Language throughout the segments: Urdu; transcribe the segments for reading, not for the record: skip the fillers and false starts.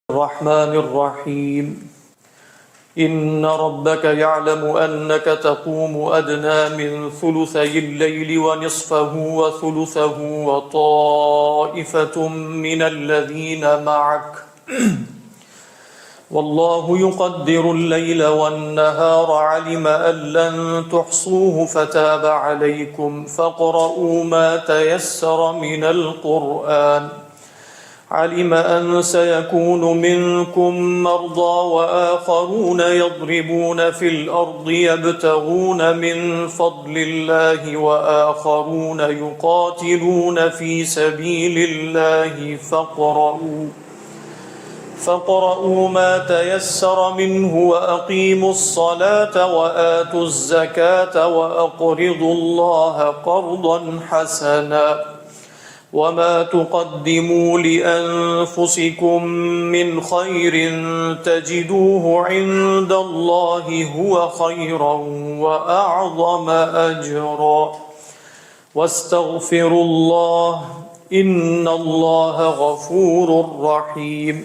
الرحمن الرحيم إن ربك يعلم أنك تقوم أدنى من ثلثي الليل ونصفه وثلثه وطائفة من الذين معك والله يقدر الليل والنهار علم أن لن تحصوه فتاب عليكم فاقرؤوا ما تيسر من القرآن علم أن سيكون منكم مرضى وآخرون يضربون في الأرض يبتغون من فضل الله وآخرون يقاتلون في سبيل الله فاقرؤوا ما تيسر منه وأقيموا الصلاة وآتوا الزكاة وأقرضوا الله قرضا حسنا وما تقدموا لأنفسكم من خير تجدوه عند الله هو خيرا وأعظم أجرا واستغفروا الله إن الله غفور رحيم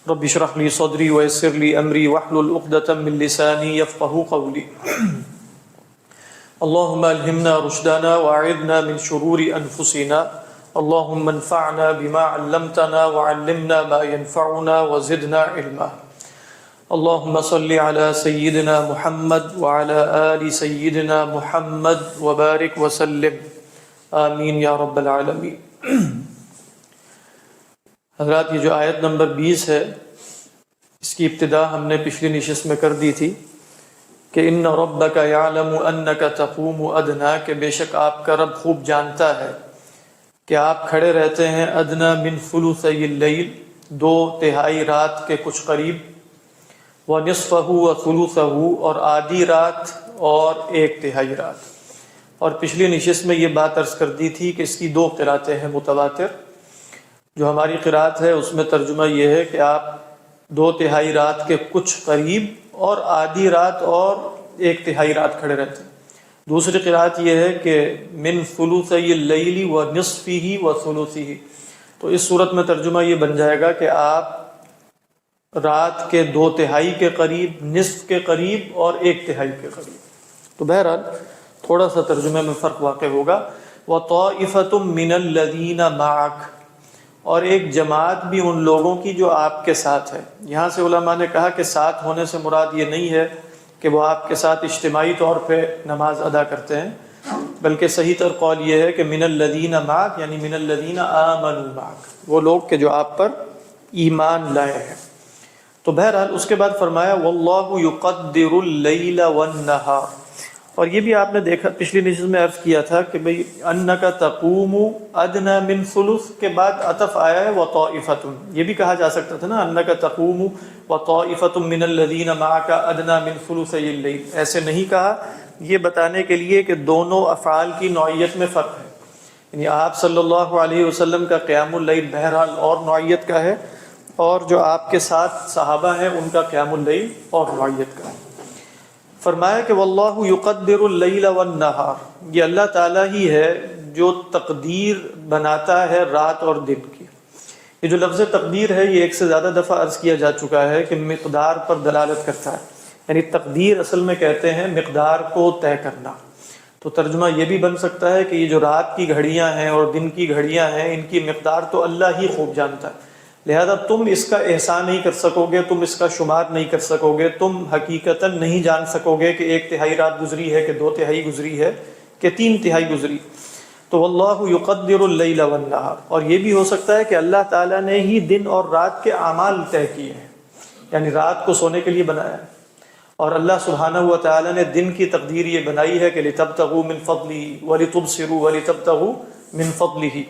رب اشرح لي صدري ويسر لي أمري واحلل عقدة من لساني يفقهوا قولي اللهم الهمنا رشدنا واعذنا من شرور انفسنا اللهم انفعنا بما علمتنا وعلمنا ما ينفعنا وزدنا علما اللهم صل على سيدنا محمد وعلى آل سيدنا محمد وبارك وسلم آمین یا رب العالمین۔ حضرات یہ جو آیت نمبر 20 ہے اس کی ابتدا ہم نے پچھلی نشست میں کر دی تھی کہ ان ربک یعلم انک تقوم ادنا، کہ بے شک آپ کا رب خوب جانتا ہے کہ آپ کھڑے رہتے ہیں ادنا من ثلثی اللیل، 2/3 رات کے کچھ قریب، ونصفہ وثلثہ، اور آدھی رات اور 1/3 رات۔ اور پچھلی نشست میں یہ بات عرض کر دی تھی کہ اس کی 2 قراتیں ہیں متواتر۔ جو ہماری قرات ہے اس میں ترجمہ یہ ہے کہ آپ 2/3 رات کے کچھ قریب اور آدھی رات اور 1/3 رات کھڑے رہتے ہیں۔ دوسری قرات یہ ہے کہ من ثلثی اللیل ونصفہ وثلثہ، تو اس صورت میں ترجمہ یہ بن جائے گا کہ آپ رات کے 2/3 کے قریب، نصف کے قریب اور 1/3 کے قریب۔ تو بہرحال تھوڑا سا ترجمے میں فرق واقع ہوگا۔ وَطَائِفَةٌ مِّنَ الَّذِينَ مَعَكَ، اور ایک جماعت بھی ان لوگوں کی جو آپ کے ساتھ ہے۔ یہاں سے علماء نے کہا کہ ساتھ ہونے سے مراد یہ نہیں ہے کہ وہ آپ کے ساتھ اجتماعی طور پہ نماز ادا کرتے ہیں، بلکہ صحیح تر قول یہ ہے کہ من الذین معک، یعنی من الذین آمنوا معک، وہ لوگ کہ جو آپ پر ایمان لائے ہیں۔ تو بہرحال اس کے بعد فرمایا واللہ یقدر اللیل والنہار، اور یہ بھی آپ نے دیکھا پچھلی نشست میں عرض کیا تھا کہ بھئی انک تقوم ادنی من ثلث کے بعد عطف آیا ہے وطائفۃ، یہ بھی کہا جا سکتا تھا نا انک تقوم وطائفۃ من الذین معک ادنی من ثلثی اللیل، ایسے نہیں کہا، یہ بتانے کے لیے کہ دونوں افعال کی نوعیت میں فرق ہے۔ یعنی آپ صلی اللہ علیہ وسلم کا قیام اللیل بہرحال اور نوعیت کا ہے، اور جو آپ کے ساتھ صحابہ ہیں ان کا قیام اللیل اور نوعیت کا ہے۔ فرمایا کہ واللہ یقدر اللیل والنہار، یہ اللہ تعالیٰ ہی ہے جو تقدیر بناتا ہے رات اور دن کی۔ یہ جو لفظ تقدیر ہے یہ ایک سے زیادہ دفعہ عرض کیا جا چکا ہے کہ مقدار پر دلالت کرتا ہے، یعنی تقدیر اصل میں کہتے ہیں مقدار کو طے کرنا۔ تو ترجمہ یہ بھی بن سکتا ہے کہ یہ جو رات کی گھڑیاں ہیں اور دن کی گھڑیاں ہیں ان کی مقدار تو اللہ ہی خوب جانتا ہے، لہذا تم اس کا احسان نہیں کر سکو گے، تم اس کا شمار نہیں کر سکو گے، تم حقیقتاً نہیں جان سکو گے کہ 1/3 رات گزری ہے کہ 2/3 گزری ہے کہ 3/3 گزری۔ تو واللہ یقدر اللیل والنہار، اور یہ بھی ہو سکتا ہے کہ اللہ تعالیٰ نے ہی دن اور رات کے اعمال طے کیے ہیں، یعنی رات کو سونے کے لیے بنایا ہے، اور اللہ سبحانہ و تعالیٰ نے دن کی تقدیر یہ بنائی ہے کہ لتبتغوا من فضلہ ولتبصروا ولتبتغوا من فضلہ۔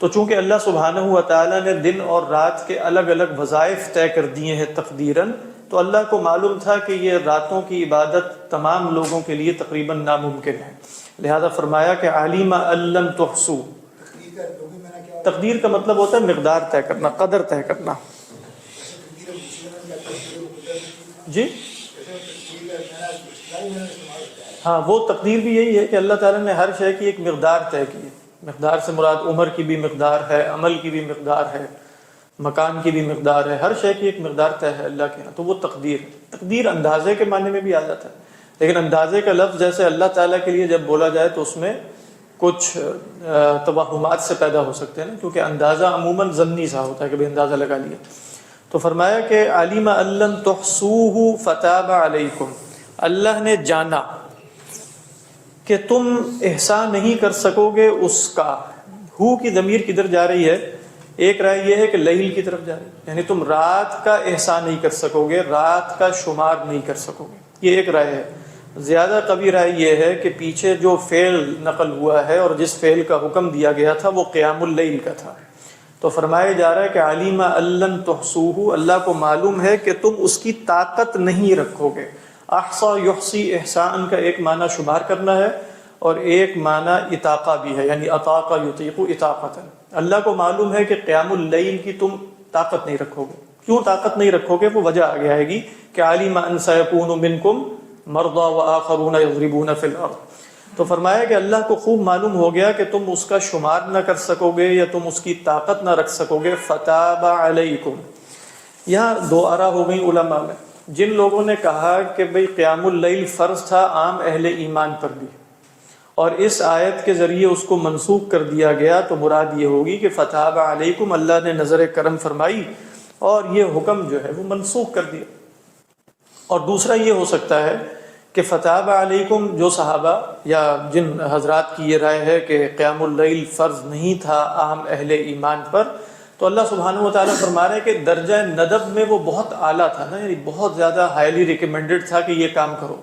تو چونکہ اللہ سبحانہ و تعالیٰ نے دن اور رات کے الگ الگ وظائف طے کر دیے ہیں تقدیراً، تو اللہ کو معلوم تھا کہ یہ راتوں کی عبادت تمام لوگوں کے لیے تقریباً ناممکن ہے، لہذا فرمایا کہ علیم ان لن تحصوا۔ تقدیر کا مطلب ہوتا ہے مقدار طے کرنا، قدر طے کرنا۔ جی ہاں، وہ تقدیر بھی یہی ہے کہ اللہ تعالیٰ نے ہر شے کی ایک مقدار طے کی ہے۔ مقدار سے مراد عمر کی بھی مقدار ہے، عمل کی بھی مقدار ہے، مکان کی بھی مقدار ہے، ہر شے کی ایک مقدار طے ہے اللہ کے یہاں، تو وہ تقدیر ہے۔ تقدیر اندازے کے معنی میں بھی آ جاتا ہے، لیکن اندازے کا لفظ جیسے اللہ تعالیٰ کے لیے جب بولا جائے تو اس میں کچھ توہمات سے پیدا ہو سکتے ہیں نا، کیونکہ اندازہ عموماً ضمنی سا ہوتا ہے کہ بھئی اندازہ لگا لیا۔ تو فرمایا کہ علیم ان لن تحصوہ فتاب علیکم، اللہ نے جانا کہ تم احصاء نہیں کر سکو گے اس کا۔ ہو کی ضمیر کدھر جا رہی ہے؟ ایک رائے یہ ہے کہ لیل کی طرف جا رہی ہے، یعنی تم رات کا احصاء نہیں کر سکو گے، رات کا شمار نہیں کر سکو گے، یہ ایک رائے ہے۔ زیادہ قوی رائے یہ ہے کہ پیچھے جو فعل نقل ہوا ہے اور جس فعل کا حکم دیا گیا تھا وہ قیام اللیل کا تھا، تو فرمایا جا رہا ہے کہ علیم ان لن تحصوہ، اللہ کو معلوم ہے کہ تم اس کی طاقت نہیں رکھو گے۔ احصا یحصی احسان کا ایک معنی شمار کرنا ہے اور ایک معنی اطاقہ بھی ہے، یعنی اطاق یطیق اطاقتا۔ اللہ کو معلوم ہے کہ قیام اللیل کی تم طاقت نہیں رکھو گے۔ کیوں طاقت نہیں رکھو گے؟ وہ وجہ آگے آئے گی کہ علیم ان سیکون منکم مرضی وآخرون یضربون فی الارض۔ تو فرمایا کہ اللہ کو خوب معلوم ہو گیا کہ تم اس کا شمار نہ کر سکو گے یا تم اس کی طاقت نہ رکھ سکو گے۔ فتاب علیکم، یہاں دو آراء ہو گئی علماء میں۔ جن لوگوں نے کہا کہ بھئی قیام اللیل فرض تھا عام اہل ایمان پر بھی، اور اس آیت کے ذریعے اس کو منسوخ کر دیا گیا، تو مراد یہ ہوگی کہ فتاب علیکم، اللہ نے نظر کرم فرمائی اور یہ حکم جو ہے وہ منسوخ کر دیا۔ اور دوسرا یہ ہو سکتا ہے کہ فتاب علیکم جو صحابہ یا جن حضرات کی یہ رائے ہے کہ قیام اللیل فرض نہیں تھا عام اہل ایمان پر، تو اللہ سبحانہ و تعالیٰ فرما رہے ہیں کہ درجہ ندب میں وہ بہت اعلیٰ تھا نا، یعنی بہت زیادہ ہائیلی ریکمینڈڈ تھا کہ یہ کام کرو،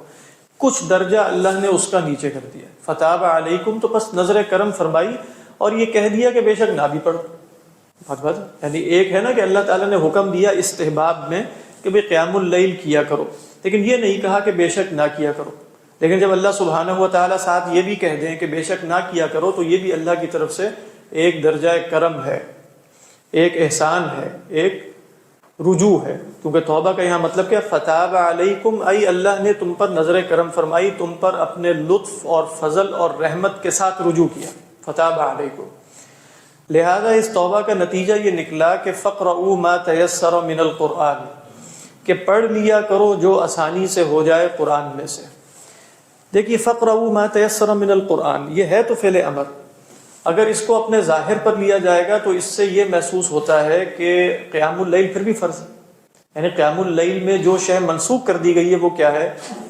کچھ درجہ اللہ نے اس کا نیچے کر دیا۔ فتاب علیکم تو بس نظر کرم فرمائی اور یہ کہہ دیا کہ بے شک نہ بھی پڑھو۔ بات یعنی ایک ہے نا کہ اللہ تعالیٰ نے حکم دیا استحباب میں کہ بھئی قیام اللیل کیا کرو، لیکن یہ نہیں کہا کہ بے شک نہ کیا کرو۔ لیکن جب اللہ سبحانہ و تعالیٰ ساتھ یہ بھی کہہ دیں کہ بے شک نہ کیا کرو، تو یہ بھی اللہ کی طرف سے ایک درجہ کرم ہے، ایک احسان ہے، ایک رجوع ہے، کیونکہ توبہ کا یہاں مطلب کیا؟ فتاب علیکم، ای اللہ نے تم پر نظر کرم فرمائی، تم پر اپنے لطف اور فضل اور رحمت کے ساتھ رجوع کیا، فتاب علیکم۔ لہذا اس توبہ کا نتیجہ یہ نکلا کہ فقرؤوا ما تیسر من القرآن، کہ پڑھ لیا کرو جو آسانی سے ہو جائے قرآن میں سے۔ دیکھیے فقرؤوا ما تیسر من القرآن، یہ ہے تو فعل امر، اگر اس کو اپنے ظاہر پر لیا جائے گا تو اس سے یہ محسوس ہوتا ہے کہ قیام اللیل پھر بھی فرض ہے، یعنی قیام اللیل میں جو شے منسوخ کر دی گئی ہے وہ کیا ہے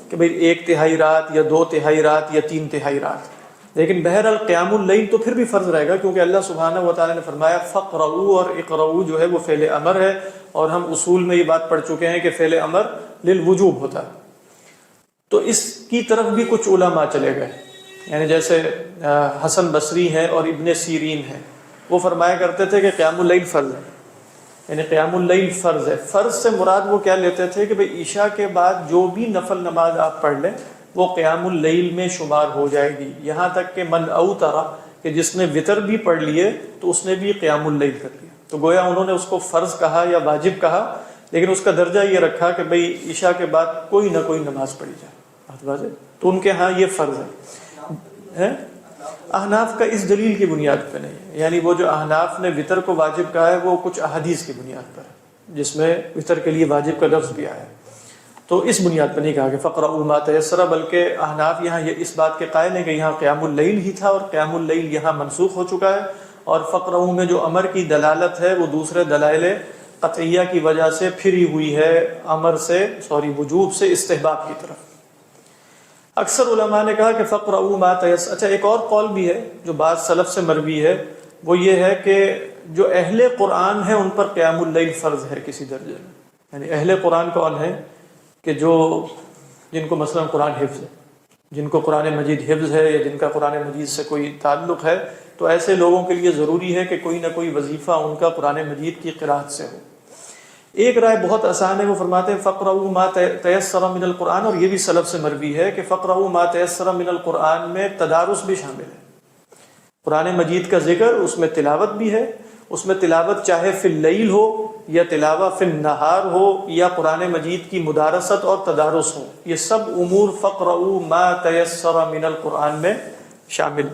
کہ بھئی 1/3 رات یا 2/3 رات یا 3/3 رات، لیکن بہرحال قیام اللیل تو پھر بھی فرض رہے گا، کیونکہ اللہ سبحانہ و تعالیٰ نے فرمایا فقرؤوا، اور اقرؤوا جو ہے وہ فعل امر ہے، اور ہم اصول میں یہ بات پڑھ چکے ہیں کہ فعل امر للوجوب ہوتا ہے۔ تو اس کی طرف بھی کچھ علماء چلے گئے، یعنی جیسے حسن بصری ہیں اور ابن سیرین ہیں، وہ فرمایا کرتے تھے کہ قیام اللیل فرض ہے، یعنی قیام اللیل فرض ہے۔ فرض سے مراد وہ کیا لیتے تھے کہ بھئی عشاء کے بعد جو بھی نفل نماز آپ پڑھ لیں وہ قیام اللیل میں شمار ہو جائے گی، یہاں تک کہ من اوتر، کہ جس نے وطر بھی پڑھ لیے تو اس نے بھی قیام اللیل کر لیا۔ تو گویا انہوں نے اس کو فرض کہا یا واجب کہا، لیکن اس کا درجہ یہ رکھا کہ بھئی عشاء کے بعد کوئی نہ کوئی نماز پڑھی جائے، بات واضح؟ تو ان کے ہاں یہ فرض ہے۔ احناف کا اس دلیل کی بنیاد پہ نہیں ہے، یعنی وہ جو احناف نے وطر کو واجب کہا ہے وہ کچھ احادیث کی بنیاد پر ہے جس میں وطر کے لیے واجب کا لفظ بھی آیا ہے، تو اس بنیاد پر نہیں کہا کہ فقرؤوا ما تیسر، بلکہ احناف یہاں یہ اس بات کے قائل ہیں کہ یہاں قیام اللیل ہی تھا اور قیام اللیل یہاں منسوخ ہو چکا ہے، اور فقرؤوا میں جو امر کی دلالت ہے وہ دوسرے دلائل قطعیہ کی وجہ سے پھری ہوئی ہے امر سے، وجوب سے استحباب کی طرف۔ اکثر علماء نے کہا کہ فقرؤوا ما تیسر۔ اچھا ایک اور قول بھی ہے جو بعض سلف سے مروی ہے، وہ یہ ہے کہ جو اہل قرآن ہیں ان پر قیام اللیل فرض ہے کسی درجے میں، یعنی اہل قرآن کون ہے کہ جن کو مثلا قرآن حفظ ہے، جن کو قرآن مجید حفظ ہے یا جن کا قرآن مجید سے کوئی تعلق ہے، تو ایسے لوگوں کے لیے ضروری ہے کہ کوئی نہ کوئی وظیفہ ان کا قرآن مجید کی قراءت سے ہو۔ ایک رائے بہت آسان ہے، وہ فرماتے ہیں فقرؤوا ما تیسر من القرآن، اور یہ بھی سلف سے مروی ہے کہ فقرؤوا ما تیسر من القرآن میں تدارس بھی شامل ہے، قرآن مجید کا ذکر، اس میں تلاوت بھی ہے، اس میں تلاوت چاہے فی اللیل ہو یا تلاوت فی النہار ہو یا قرآن مجید کی مدارست اور تدارس ہو، یہ سب امور فقرؤوا ما تیسر من القرآن میں شامل۔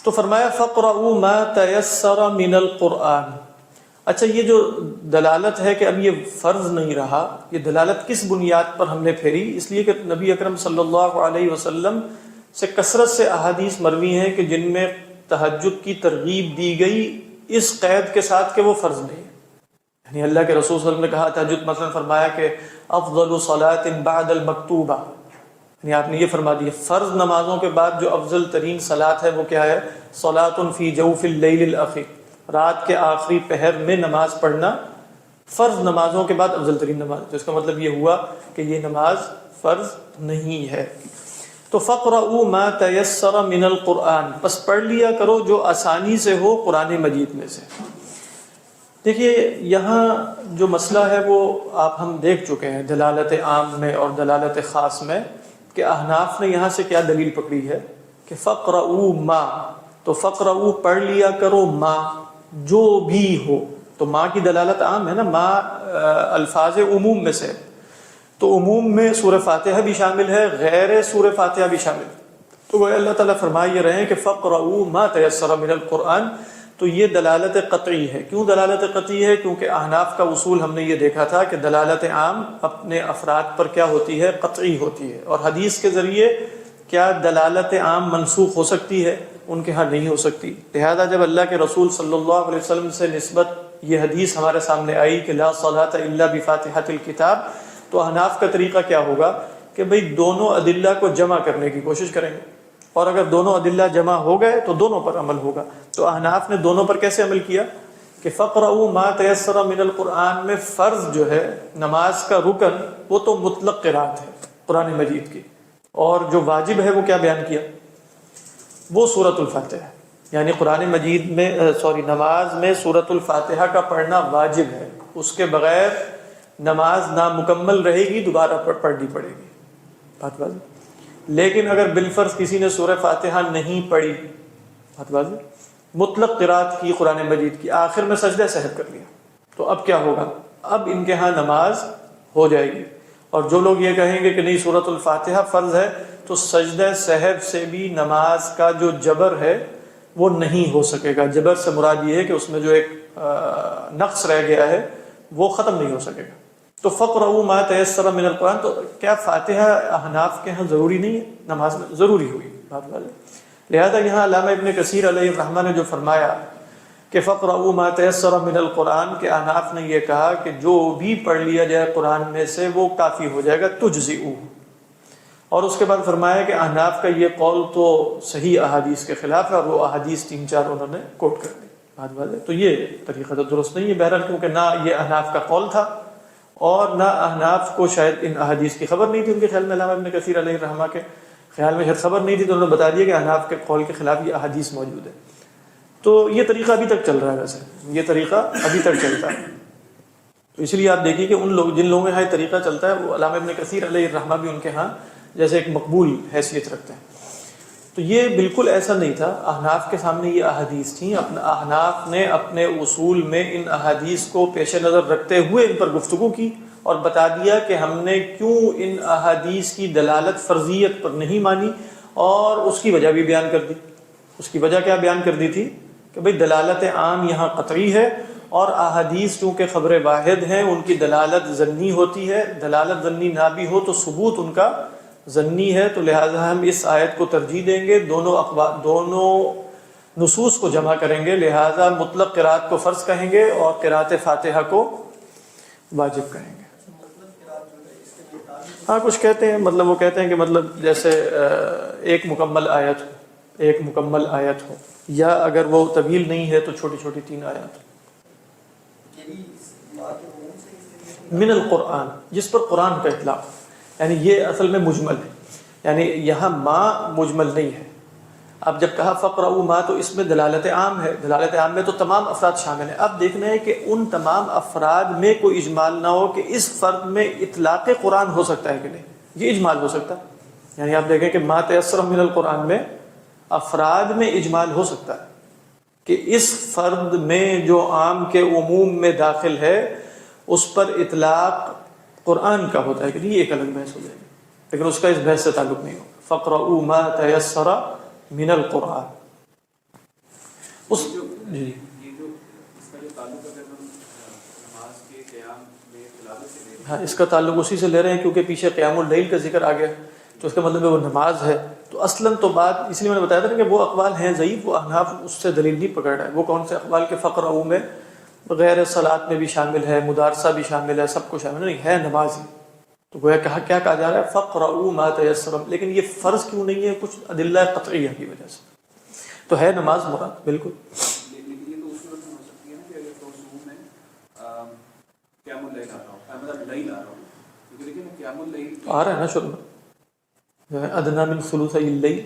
تو فرمایا فقرؤوا ما تیسر من القرآن، اچھا یہ جو دلالت ہے کہ اب یہ فرض نہیں رہا، یہ دلالت کس بنیاد پر ہم نے پھیری؟ اس لیے کہ نبی اکرم صلی اللہ علیہ وسلم سے کثرت سے احادیث مروی ہیں کہ جن میں تہجد کی ترغیب دی گئی اس قید کے ساتھ کہ وہ فرض نہیں ہے۔ یعنی اللہ کے رسول صلی اللہ علیہ وسلم نے کہا تہجد مثلا فرمایا کہ افضل صلاۃ بعد المکتوبہ، یعنی آپ نے یہ فرما دیا فرض نمازوں کے بعد جو افضل ترین صلاۃ ہے وہ کیا ہے؟ صلاۃ فی جوف اللیل الاخیر، رات کے آخری پہر میں نماز پڑھنا فرض نمازوں کے بعد افضل ترین نماز، تو اس کا مطلب یہ ہوا کہ یہ نماز فرض نہیں ہے۔ تو فقرؤوا ما تیسر من القرآن، پس پڑھ لیا کرو جو آسانی سے ہو قرآن مجید میں سے۔ دیکھیے یہاں جو مسئلہ ہے وہ ہم دیکھ چکے ہیں دلالت عام میں اور دلالت خاص میں، کہ احناف نے یہاں سے کیا دلیل پکڑی ہے کہ فقرؤوا ما، تو فقرؤوا پڑھ لیا کرو ما، جو بھی ہو، تو ما کی دلالت عام ہے نا، ما الفاظ عموم میں سے، تو عموم میں سورہ فاتحہ بھی شامل ہے، غیر سورہ فاتحہ بھی شامل ہے۔ تو وہ اللہ تعالیٰ فرما یہ رہے ہیں کہ فقرؤوا ما تیسر من القرآن، تو یہ دلالت قطعی ہے۔ کیوں دلالت قطعی ہے؟ کیونکہ احناف کا اصول ہم نے یہ دیکھا تھا کہ دلالت عام اپنے افراد پر کیا ہوتی ہے؟ قطعی ہوتی ہے، اور حدیث کے ذریعے کیا دلالت عام منسوخ ہو سکتی ہے؟ ان کے ہاں نہیں ہو سکتی۔ لہذا جب اللہ کے رسول صلی اللہ علیہ وسلم سے نسبت یہ حدیث ہمارے سامنے آئی کہ لا صلاۃ الا بفاتحۃ الکتاب، تو احناف کا طریقہ کیا ہوگا کہ بھئی دونوں ادلہ کو جمع کرنے کی کوشش کریں گے، اور اگر دونوں ادلہ جمع ہو گئے تو دونوں پر عمل ہوگا۔ تو احناف نے دونوں پر کیسے عمل کیا کہ فقرؤوا ما تیسر من القرآن میں فرض جو ہے نماز کا رکن وہ تو مطلق قرات ہے قرآن مجید کی، اور جو واجب ہے وہ کیا بیان کیا؟ وہ سورۃ الفاتحہ ہے۔ یعنی قرآن مجید میں نماز میں سورۃ الفاتحہ کا پڑھنا واجب ہے، اس کے بغیر نماز نامکمل رہے گی، دوبارہ پڑھنی پڑے گی، بات واضح۔ لیکن اگر بالفرض کسی نے سورہ فاتحہ نہیں پڑھی، بات واضح، مطلق قرات کی قرآن مجید کی، آخر میں سجدہ سہو کر لیا، تو اب کیا ہوگا؟ اب ان کے ہاں نماز ہو جائے گی۔ اور جو لوگ یہ کہیں گے کہ نہیں سورۃ الفاتحہ فرض ہے، تو سجدہ سہو سے بھی نماز کا جو جبر ہے وہ نہیں ہو سکے گا۔ جبر سے مراد یہ ہے کہ اس میں جو ایک نقص رہ گیا ہے وہ ختم نہیں ہو سکے گا۔ تو فقرؤوا ما تیسر من القرآن، تو کیا فاتحہ احناف کے ہاں ضروری نہیں ہے؟ نماز میں ضروری ہوئی، بات واضح۔ لہذا یہاں علامہ ابن کثیر علیہ الرحمہ نے جو فرمایا کہ فقرؤوا ما تیسر من القرآن، کہ احناف نے یہ کہا کہ جو بھی پڑھ لیا جائے قرآن میں سے وہ کافی ہو جائے گا، تجزئ۔ اور اس کے بعد فرمایا کہ احناف کا یہ قول تو صحیح احادیث کے خلاف ہے، اور وہ احادیث 3-4 انہوں نے کوٹ کر دی، بات واضح۔ تو یہ طریقہ تو درست نہیں ہے بہرحال، کیونکہ نہ یہ احناف کا قول تھا اور نہ احناف کو شاید ان احادیث کی خبر نہیں تھی۔ ان کے خیال میں علامہ ابن کثیر علیہ الرحمہ کے خیال میں شاید خبر نہیں تھی، تو انہوں نے بتا دیا کہ احناف کے قول کے خلاف یہ احادیث موجود ہے۔ تو یہ طریقہ ابھی تک چل رہا ہے، ویسے یہ طریقہ ابھی تک چلتا ہے۔ تو اس لیے آپ دیکھیے کہ ان لوگ جن لوگوں کے ہاں یہ طریقہ چلتا ہے وہ علامہ ابن کثیر علیہ الرحمہ بھی ان کے ہاں جیسے ایک مقبول حیثیت رکھتے ہیں۔ تو یہ بالکل ایسا نہیں تھا، احناف کے سامنے یہ احادیث تھیں، احناف نے اپنے اصول میں ان احادیث کو پیش نظر رکھتے ہوئے ان پر گفتگو کی اور بتا دیا کہ ہم نے کیوں ان احادیث کی دلالت فرضیت پر نہیں مانی، اور اس کی وجہ بھی بیان کر دی۔ اس کی وجہ کیا بیان کر دی تھی کہ بھئی دلالت عام یہاں قطعی ہے، اور احادیث چونکہ خبر واحد ہیں ان کی دلالت ظنی ہوتی ہے، دلالت ظنی نہ بھی ہو تو ثبوت ان کا ظنی ہے، تو لہٰذا ہم اس آیت کو ترجیح دیں گے، دونوں نصوص کو جمع کریں گے، لہٰذا مطلق قرات کو فرض کہیں گے اور قرات فاتحہ کو واجب کہیں گے۔ ہاں کچھ کہتے ہیں، مطلب وہ کہتے ہیں کہ مطلب جیسے ایک مکمل آیت ہو، یا اگر وہ طویل نہیں ہے تو چھوٹی چھوٹی 3 آیات من القرآن، جس پر قرآن کا اطلاق، یعنی یہ اصل میں مجمل ہے، یعنی یہاں ما مجمل نہیں ہے۔ اب جب کہا فقرؤوا ما تو اس میں دلالت عام ہے، دلالت عام میں تو تمام افراد شامل ہیں۔ اب دیکھنا ہے کہ ان تمام افراد میں کوئی اجمال نہ ہو کہ اس فرد میں اطلاق قرآن ہو سکتا ہے کہ نہیں، یہ اجمال ہو سکتا ہے۔ یعنی آپ دیکھیں کہ ما تیسر من القرآن میں افراد میں اجمال ہو سکتا ہے کہ اس فرد میں جو عام کے عموم میں داخل ہے اس پر اطلاق قرآن کا ہوتا ہے کہ نہیں، یہ ایک الگ بحث ہو جائے گی، لیکن اس کا اس بحث سے تعلق نہیں ہوگا۔ فقرؤوا ما تیسر من القرآن، اس جی یہ جو اس کا جو تعلق اگر ہم نماز کے قیام میں تلاوت سے لے رہے ہیں. ہاں، اس کا تعلق اسی سے لے رہے ہیں کیونکہ پیچھے قیام اللیل کا ذکر آ گیا، تو اس کا مطلب ہے وہ نماز ہے. تو اصلاً تو بات اس لیے میں نے بتایا تھا کہ وہ اقوال ہیں ضعیف، وہ احناف اس سے دلیل نہیں پکڑ رہا ہے. وہ کون سے اقوال کے فقرؤ میں غیر صلاۃ میں بھی شامل ہے، مدارسہ بھی شامل ہے، سب کو شامل نہیں ہے، نماز ہی. تو گویا کیا کہا جا رہا ہے؟ فقرؤ ما تیسر. لیکن یہ فرض کیوں نہیں ہے؟ کچھ ادلہ قطعیہ کی وجہ سے. تو ہے نماز مراد بالکل. لیکن یہ تو اس صورت میں ہو سکتی ہے نا کہ اگر تو صبح میں قیام اللیل آ رہا ہوں، مطلب لیل آ رہا ہوں، کیونکہ دیکھیں نا قیام اللیل آ رہا ہے نا شروع میں ادنیٰ من ثلثی اللیل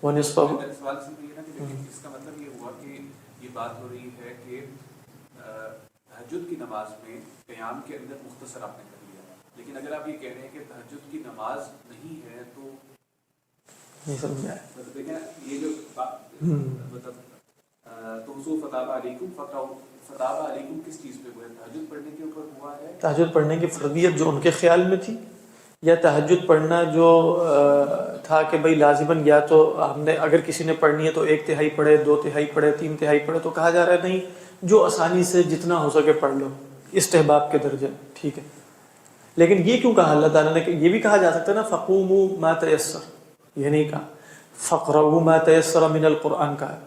ونصفہ. سوال صرف یہ نا کہ دیکھیں اس کا مطلب یہ ہوا کہ یہ بات ہو رہی ہے کہ تہجد کی نماز میں قیام کے اندر مختصر آپ نے کر لیا، لیکن اگر آپ یہ کہہ رہے ہیں کہ تہجد کی نماز نہیں ہے تو نہیں سمجھ میں آیا. مطلب دیکھیں یہ جو مطلب تو حضور فتح علیکم فتح علیکم کس چیز پہ ہوا ہے؟ تہجد پڑھنے کے اوپر ہوا ہے؟ تہجد پڑھنے کی فرضیت جو ان کے خیال میں تھی، یا تہجد پڑھنا جو تھا کہ بھئی لازماً یا تو ہم نے اگر کسی نے پڑھنی ہے تو 1/3 پڑھے، 2/3 پڑھے، 3/3 پڑھے. تو کہا جا رہا ہے نہیں، جو آسانی سے جتنا ہو سکے پڑھ لو، استحباب کے درجے. ٹھیک ہے، لیکن یہ کیوں کہا اللہ تعالیٰ نے؟ کہ یہ بھی کہا جا سکتا ہے نا فقوموا ما تیسر، یہ نہیں کہا فقرؤا ما تیسر من القرآن کا ہے.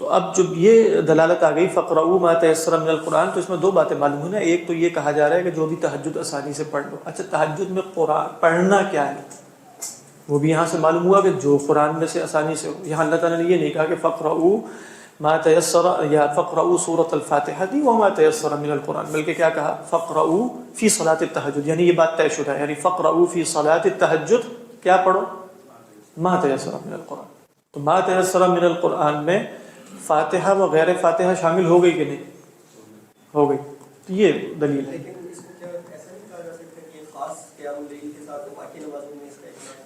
تو اب جب یہ دلالت آ گئی فقرؤا ما تیسر من القرآن، تو اس میں دو باتیں معلوم ہوئی نا. ایک تو یہ کہا جا رہا ہے کہ جو بھی تہجد آسانی سے پڑھ لو. اچھا، تہجد میں قرآن پڑھنا کیا ہے؟ وہ بھی یہاں سے معلوم ہوا کہ جو قرآن میں سے آسانی سے ہو. یہاں اللہ تعالیٰ نے یہ نہیں کہا کہ فقرؤا ما تیسر یا فقرؤا سورۃ الفاتحہ دی وما تیسر من القرآن، بلکہ کیا کہا؟ فقرؤا فی صلاۃ التہجد. یعنی یہ بات طے شدہ ہے، یعنی فقرؤا فی صلاۃ التہجد کیا پڑھو؟ ما تیسر من القرآن. تو ما تیسر من القرآن میں فاتحہ و غیر فاتحہ شامل ہو گئی کہ نہیں؟ ہو گئی. تو یہ دلیل ہے.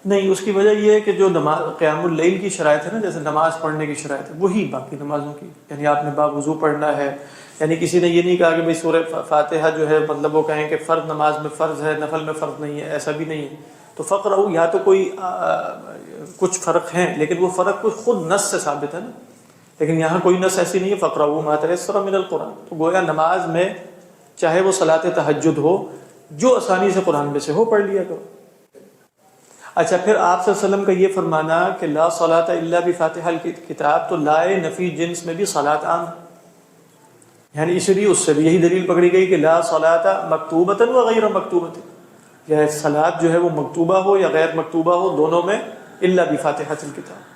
نہیں، اس کی وجہ یہ ہے کہ جو نماز قیام اللیل کی شرائط ہے نا، جیسے نماز پڑھنے کی شرائط ہے، وہی باقی نمازوں کی. یعنی آپ نے باوضو پڑھنا ہے. یعنی کسی نے یہ نہیں کہا کہ بھئی سورہ فاتحہ جو ہے مطلب وہ کہیں کہ فرض نماز میں فرض ہے، نفل میں فرض نہیں ہے، ایسا بھی نہیں ہے. تو فقرؤ یا تو کوئی کچھ فرق ہیں، لیکن وہ فرق کوئی خود نص سے ثابت ہے نا. لیکن یہاں کوئی نص ایسی نہیں ہے فقرؤا ما تیسر من القرآن. تو گویا نماز میں چاہے وہ صلاۃ تہجد ہو، جو آسانی سے قرآن میں سے ہو پڑھ لیا کرو. اچھا، پھر آپ صلی اللہ علیہ وسلم کا یہ فرمانا کہ لا صلاۃ الا بفاتحہ الکتاب، تو لائے نفی جنس میں بھی صلاۃ عام، یعنی اس لیے اس سے بھی یہی دلیل پکڑی گئی کہ لا صلاۃ مکتوبۃ و غیر مکتوبۃ، یا صلاۃ جو ہے وہ مکتوبہ ہو یا غیر مکتوبہ ہو، دونوں میں الا بفاتحہ الکتاب.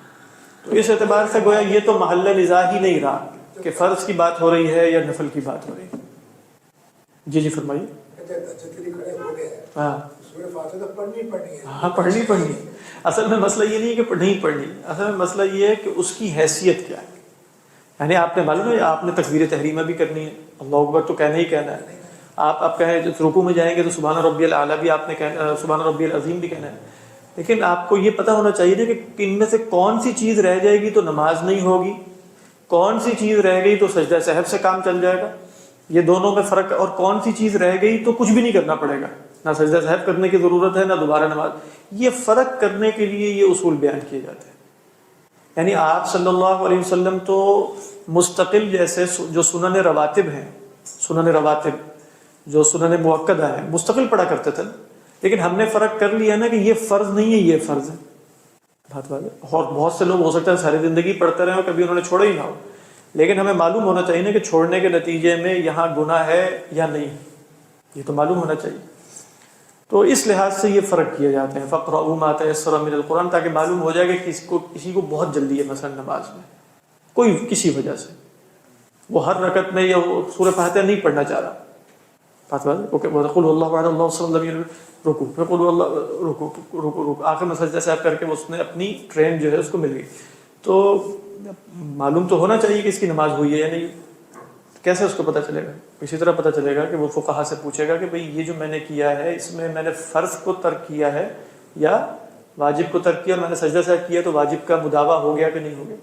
تو اس اعتبار سے گویا یہ تو محل نزاع ہی نہیں رہا کہ فرض کی بات ہو رہی ہے یا نفل کی بات ہو رہی ہے. جی فرمائیے. ہاں ہاں، پڑھنی اصل میں مسئلہ یہ نہیں کہ نہیں پڑھنی، اصل میں مسئلہ یہ ہے کہ اس کی حیثیت کیا ہے. یعنی آپ نے معلوم ہے آپ نے تکبیر تحریمہ بھی کرنی ہے، اللہ اکبر تو کہنا ہی کہنا ہے. آپ کہیں رکوع میں جائیں گے تو سبحان ربی الاعلیٰ بھی آپ نے کہنا، سبحان ربی العظیم بھی کہنا ہے. لیکن آپ کو یہ پتہ ہونا چاہیے نا کہ ان میں سے کون سی چیز رہ جائے گی تو نماز نہیں ہوگی، کون سی چیز رہ گئی تو سجدہ سہو سے کام چل جائے گا. یہ دونوں میں فرق. اور کون سی چیز رہ گئی تو کچھ بھی نہیں کرنا پڑے گا، نہ سجدہ سہو کرنے کی ضرورت ہے نہ دوبارہ نماز. یہ فرق کرنے کے لیے یہ اصول بیان کیے جاتے ہیں. یعنی آپ صلی اللہ علیہ وسلم تو مستقل جیسے جو سنن رواتب ہیں، سنن رواتب جو سنن مؤکدہ ہیں، مستقل پڑھا کرتے تھے. لیکن ہم نے فرق کر لیا نا کہ یہ فرض نہیں ہے، یہ فرض ہے. بات ہے. اور بہت سے لوگ ہو سکتا ہے ساری زندگی پڑھتے رہے ہو، کبھی انہوں نے چھوڑا ہی نہ ہو. لیکن ہمیں معلوم ہونا چاہیے نا کہ چھوڑنے کے نتیجے میں یہاں گناہ ہے یا نہیں، یہ تو معلوم ہونا چاہیے. تو اس لحاظ سے یہ فرق کیے جاتے ہیں فقرؤا ما تیسر من القرآن، تاکہ معلوم ہو جائے کہ کسی کو بہت جلدی ہے مثلا نماز میں، کوئی کسی وجہ سے وہ ہر رکعت میں یہ سورہ فاتحہ نہیں پڑھنا چاہ رہا. قل اللہ احد اللہ صلی اللہ علیہ وسلم رکو، پھر قل اللہ رکو آخر میں سجدہ صاحب کر کے اس نے اپنی ٹرین جو ہے اس کو مل گئی. تو معلوم تو ہونا چاہیے کہ اس کی نماز ہوئی ہے یا نہیں. کیسے اس کو پتہ چلے گا؟ اسی طرح پتہ چلے گا کہ وہ فقہا سے پوچھے گا کہ بھئی یہ جو میں نے کیا ہے اس میں میں نے فرض کو ترک کیا ہے یا واجب کو ترک کیا، میں نے سجدہ صاحب کیا تو واجب کا مداوع ہو گیا کہ نہیں ہو گیا.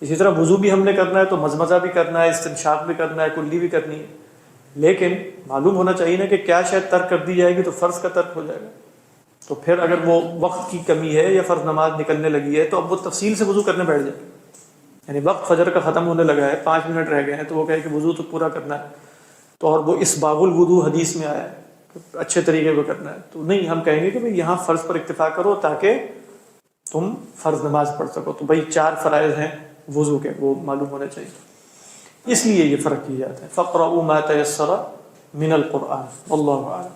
اسی طرح وضو بھی ہم نے کرنا ہے تو مزمزہ بھی کرنا ہے، استنشاق بھی کرنا ہے، کلی بھی کرنی ہے. لیکن معلوم ہونا چاہیے نا کہ کیا شاید ترک کر دی جائے گی تو فرض کا ترک ہو جائے گا. تو پھر اگر وہ وقت کی کمی ہے یا فرض نماز نکلنے لگی ہے تو اب وہ تفصیل سے وضو کرنے بیٹھ جائے. یعنی وقت فجر کا ختم ہونے لگا ہے، 5 منٹ رہ گئے ہیں تو وہ کہے کہ وضو تو پورا کرنا ہے. تو اور وہ اسباغ الوضو حدیث میں آیا ہے کہ اچھے طریقے پہ کرنا ہے، تو نہیں، ہم کہیں گے کہ بھئی یہاں فرض پر اکتفا کرو تاکہ تم فرض نماز پڑھ سکو. تو بھئی 4 فرائض ہیں وضو کے، وہ معلوم ہونے چاہیے، اس لیے یہ فرق کیا جاتا ہے. فَاقْرَؤُوا مَا تَيَسَّرَ مِنَ الْقُرْآنِ وَاللَّهُ أَعْلَمُ.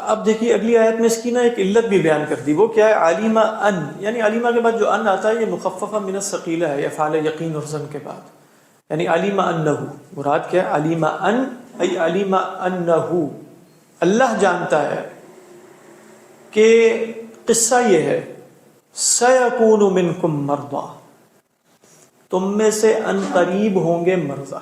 اب دیکھیے اگلی آیت میں اس کی نا ایک علت بھی بیان کر دی. وہ کیا ہے؟ علیمہ ان، یعنی علیمہ کے بعد جو ان آتا ہے یہ مخففہ من الثقیلہ ہے، افعال یقین اور ظن کے بعد. یعنی علیمہ انہ، مراد کیا ہے؟ علیمہ ان ای علیمہ انہ، اللہ جانتا ہے کہ قصہ یہ ہے سیکون منکم مرضی، تم میں سے ان قریب ہوں گے مرضى.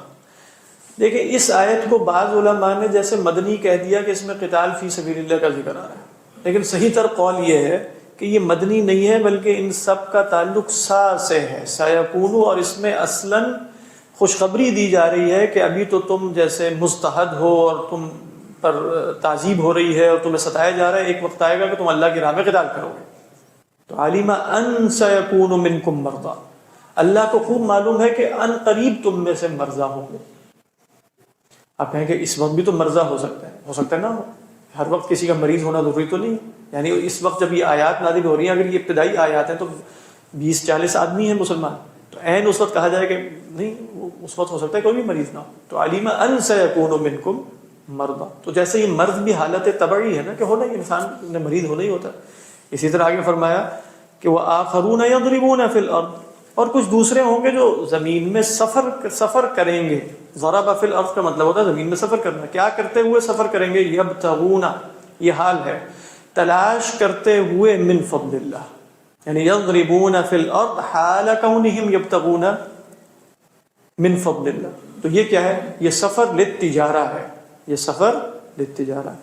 دیکھیں اس آیت کو بعض علماء نے جیسے مدنی کہہ دیا کہ اس میں قتال فی سبیل اللہ کا ذکر آ رہا ہے، لیکن صحیح تر قول یہ ہے کہ یہ مدنی نہیں ہے بلکہ ان سب کا تعلق سا سے ہے، سیکون، اور اس میں اصلاً خوشخبری دی جا رہی ہے کہ ابھی تو تم جیسے مستحد ہو اور تم پر تعذیب ہو رہی ہے اور تمہیں ستایا جا رہا ہے، ایک وقت آئے گا کہ تم اللہ کی راہ میں قتال کرو گے. تو علیمہ ان سیکون منکم مرضی، اللہ کو خوب معلوم ہے کہ ان قریب تم میں سے مرضی ہوں گے. آپ کہیں کہ اس وقت بھی تو مرضی ہو سکتا ہے نا ہو، ہر وقت کسی کا مریض ہونا ضروری تو نہیں. یعنی اس وقت جب یہ آیات نازل ہو رہی ہیں، اگر یہ ابتدائی آیات ہیں تو 20-40 آدمی ہیں مسلمان، تو عین اس وقت کہا جائے کہ نہیں، اس وقت ہو سکتا ہے کوئی بھی مریض نہ ہو. تو علیمہ ان سیکون منکم مرضی، تو جیسے یہ مرض بھی حالت طبعی ہے نا کہ ہونا ہی، انسان نے مریض ہونا ہی ہوتا ہے. اسی طرح آگے فرمایا کہ وآخرون یضربون فی الارض، اور کچھ دوسرے ہوں گے جو زمین میں سفر کریں گے. ضرب فی الارض کا مطلب ہوتا ہے زمین میں سفر کرنا. کیا کرتے ہوئے سفر کریں گے؟ یبتغون، یہ حال ہے، تلاش کرتے ہوئے من فضل اللہ، یعنی یضربون فی الارض حال کونہم یبتغون من فضل اللہ. تو یہ کیا ہے؟ یہ سفر للتجارہ ہے، یہ سفر للتجارہ.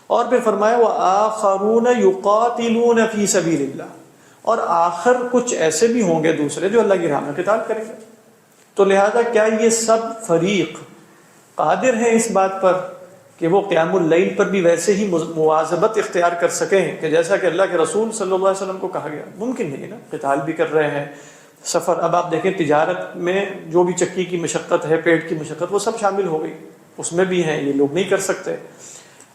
اور پھر فرمایا وآخرون یقاتلون فی سبیل اللہ، اور آخر کچھ ایسے بھی ہوں گے دوسرے جو اللہ کی راہ میں قتال کریں گے. تو لہذا کیا یہ سب فریق قادر ہیں اس بات پر کہ وہ قیام اللیل پر بھی ویسے ہی مواظبت اختیار کر سکیں کہ جیسا کہ اللہ کے رسول صلی اللہ علیہ وسلم کو کہا گیا؟ ممکن نہیں نا، قتال بھی کر رہے ہیں، سفر. اب آپ دیکھیں تجارت میں جو بھی چکی کی مشقت ہے، پیٹ کی مشقت، وہ سب شامل ہو گئی، اس میں بھی ہیں، یہ لوگ نہیں کر سکتے.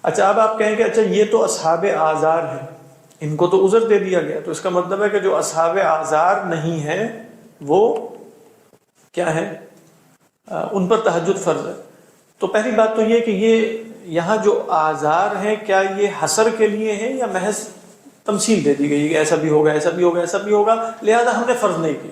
اچھا اب آپ کہیں کہ اچھا یہ تو اصحاب اعذار ہیں، ان کو تو عذر دے دیا گیا، تو اس کا مطلب ہے کہ جو اصحاب اعذار نہیں ہیں وہ کیا ہے؟ ان پر تہجد فرض ہے. تو پہلی بات تو یہ کہ یہ یہاں جو اعذار ہیں کیا یہ حصر کے لیے ہیں یا محض تمثیل دے دی گئی کہ ایسا بھی ہوگا، ایسا بھی ہوگا، ایسا بھی ہوگا، لہذا ہم نے فرض نہیں کی.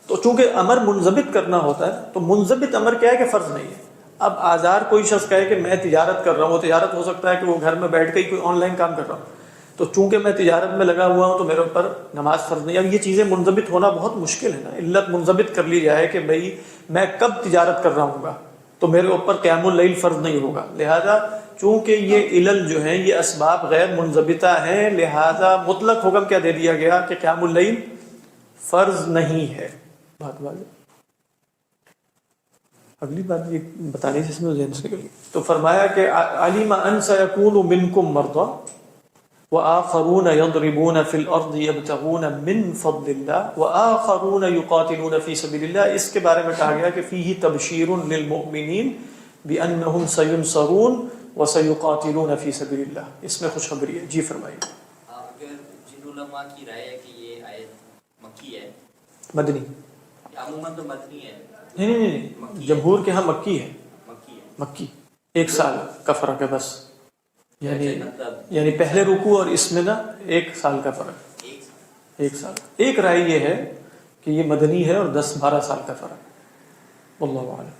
تو چونکہ امر منضبط کرنا ہوتا ہے تو منضبط امر کیا ہے کہ فرض نہیں ہے. اب اعذار کوئی شخص کہے کہ میں تجارت کر رہا ہوں، وہ تجارت ہو سکتا ہے کہ وہ گھر میں بیٹھ کے ہی کوئی آن لائن کام کر رہا ہوں، تو چونکہ میں تجارت میں لگا ہوا ہوں تو میرے اوپر نماز فرض نہیں. اب یہ چیزیں منضبط ہونا بہت مشکل ہے نا، علت منضبط کر لی جائے کہ بھئی میں کب تجارت کر رہا ہوں گا تو میرے اوپر قیام اللیل فرض نہیں ہوگا. لہذا چونکہ یہ علل جو ہیں یہ اسباب غیر منضبطہ ہیں، لہذا مطلق حکم کیا دے دیا گیا کہ قیام اللیل فرض نہیں ہے. بات واضح. اگلی بات یہ بتانے سے اس میں ذہن سے نکل گئی. تو فرمایا کہ علم ان سیکون منکم مرضی وآخرون یضربون فی الارض یبتغون من فضل اللہ وآخرون یقاتلون فی سبیل اللہ. اس کے بارے میں کہا گیا کہ فیہ تبشیر للمؤمنین بانہم سینصرون وسیقاتلون فی سبیل اللہ. اس میں خوشخبری ہے. جی فرمائیے. اگر جن علماء کی رائے ہے کہ یہ آیت مکی ہے، مدنی، عموماً تو مدنی ہے، نہیں، جمہور کے ہاں مکی ہے، مکی ہے، مکی 1 سال کا فرق ہے بس. یعنی پہلے رکوع اور اس میں نا 1 سال کا فرق، 1 سال. ایک رائے یہ ہے کہ یہ مدنی ہے اور 10-12 سال کا فرق، واللہ اعلم.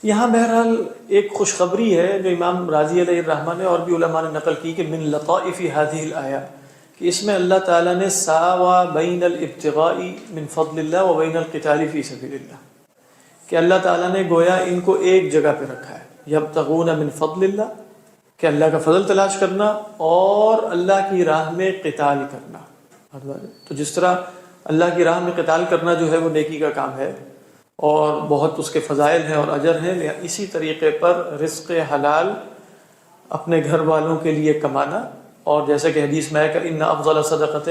یہاں بہرحال ایک خوشخبری ہے جو امام راضی علیہ الرحمہ نے اور بھی علماء نے نقل کی کہ من لطائف هذه الآیہ، کہ اس میں اللہ تعالیٰ نے ساوا بین الابتغاء من فضل اللہ و بین القتال فی سبیل اللہ، کہ اللہ تعالیٰ نے گویا ان کو ایک جگہ پہ رکھا ہے، یبتغون من فضل اللہ، کہ اللہ کا فضل تلاش کرنا اور اللہ کی راہ میں قتال کرنا. تو جس طرح اللہ کی راہ میں قتال کرنا جو ہے وہ نیکی کا کام ہے اور بہت اس کے فضائل ہیں اور اجر ہیں، اسی طریقے پر رزق حلال اپنے گھر والوں کے لیے کمانا، اور جیسے کہ حدیث میں ہے کہ ان افضل صدقۃ